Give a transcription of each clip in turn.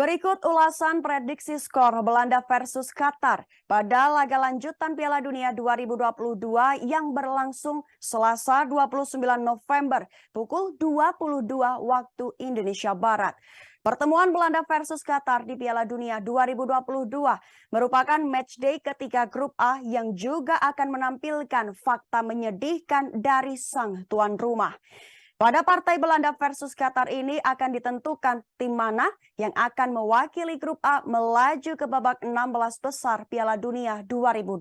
Berikut ulasan prediksi skor Belanda versus Qatar pada laga lanjutan Piala Dunia 2022 yang berlangsung Selasa 29 November pukul 22 waktu Indonesia Barat. Pertemuan Belanda versus Qatar di Piala Dunia 2022 merupakan matchday ketiga grup A yang juga akan menampilkan fakta menyedihkan dari sang tuan rumah. Pada partai Belanda versus Qatar ini akan ditentukan tim mana yang akan mewakili grup A melaju ke babak 16 besar Piala Dunia 2022.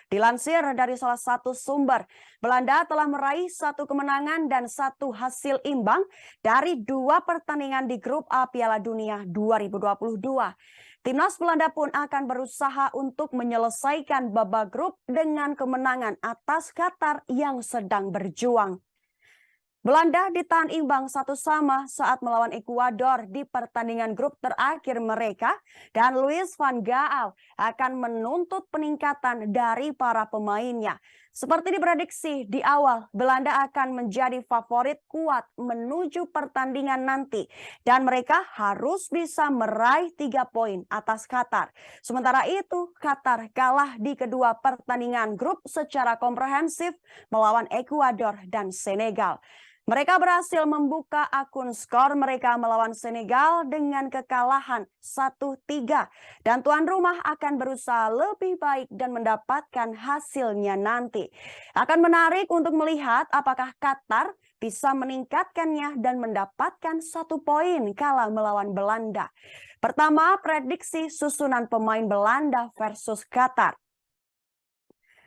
Dilansir dari salah satu sumber, Belanda telah meraih satu kemenangan dan satu hasil imbang dari dua pertandingan di grup A Piala Dunia 2022. Timnas Belanda pun akan berusaha untuk menyelesaikan babak grup dengan kemenangan atas Qatar yang sedang berjuang. Belanda ditahan imbang 1-1 saat melawan Ekuador di pertandingan grup terakhir mereka dan Louis van Gaal akan menuntut peningkatan dari para pemainnya. Seperti diprediksi di awal, Belanda akan menjadi favorit kuat menuju pertandingan nanti dan mereka harus bisa meraih 3 poin atas Qatar. Sementara itu, Qatar kalah di kedua pertandingan grup secara komprehensif melawan Ekuador dan Senegal. Mereka berhasil membuka akun skor mereka melawan Senegal dengan kekalahan 1-3 dan tuan rumah akan berusaha lebih baik dan mendapatkan hasilnya nanti. Akan menarik untuk melihat apakah Qatar bisa meningkatkannya dan mendapatkan 1 poin kala melawan Belanda. Pertama, prediksi susunan pemain Belanda versus Qatar.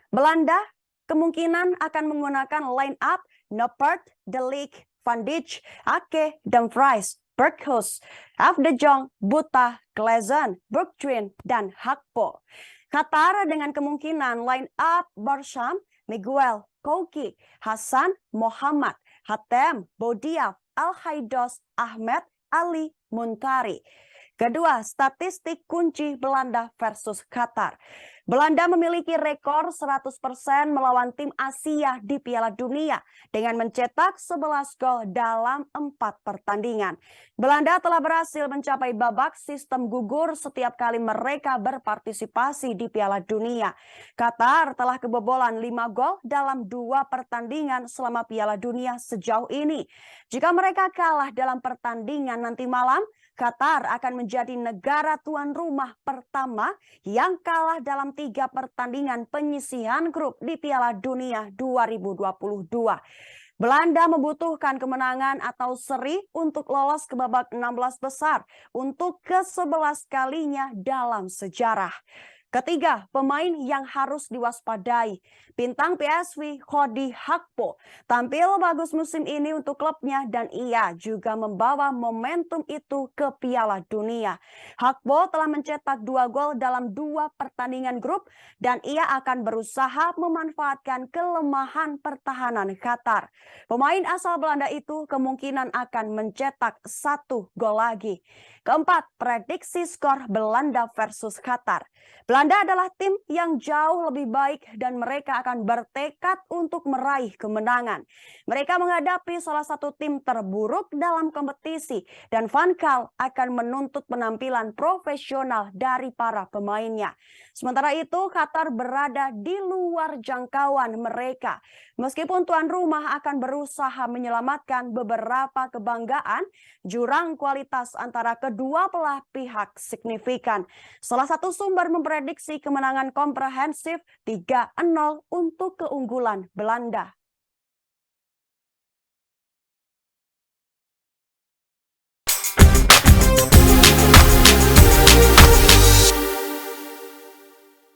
Belanda kemungkinan akan menggunakan line up Noppert, De Ligt, Van Dijk, Ake, Dumfries, Berghuis, F. de Jong, Buta, Klaassen, Bergwijn, dan Gakpo. Qatar dengan kemungkinan line up Bergkamp, Miguel, Koki, Hassan, Mohamad, Hatem, Bodiaf, Al-Haidos, Ahmed, Ali, Muntari. Kedua, statistik kunci Belanda versus Qatar. Belanda memiliki rekor 100% melawan tim Asia di Piala Dunia dengan mencetak 11 gol dalam 4 pertandingan. Belanda telah berhasil mencapai babak sistem gugur setiap kali mereka berpartisipasi di Piala Dunia. Qatar telah kebobolan 5 gol dalam 2 pertandingan selama Piala Dunia sejauh ini. Jika mereka kalah dalam pertandingan nanti malam, Qatar akan menjadi negara tuan rumah pertama yang kalah dalam 3 pertandingan penyisihan grup di Piala Dunia 2022. Belanda membutuhkan kemenangan atau seri untuk lolos ke babak 16 besar untuk ke-11 kalinya dalam sejarah. Ketiga, pemain yang harus diwaspadai. Bintang PSV Cody Gakpo tampil bagus musim ini untuk klubnya dan ia juga membawa momentum itu ke Piala Dunia. Gakpo telah mencetak 2 gol dalam 2 pertandingan grup dan ia akan berusaha memanfaatkan kelemahan pertahanan Qatar. Pemain asal Belanda itu kemungkinan akan mencetak 1 gol lagi. Keempat, prediksi skor Belanda versus Qatar. Belanda adalah tim yang jauh lebih baik dan mereka akan bertekad untuk meraih kemenangan. Mereka menghadapi salah satu tim terburuk dalam kompetisi dan Van Gaal akan menuntut penampilan profesional dari para pemainnya. Sementara itu, Qatar berada di luar jangkauan mereka. Meskipun tuan rumah akan berusaha menyelamatkan beberapa kebanggaan, jurang kualitas antara kedua belah pihak signifikan. Salah satu sumber memprediksi kemenangan komprehensif 3-0 untuk keunggulan Belanda.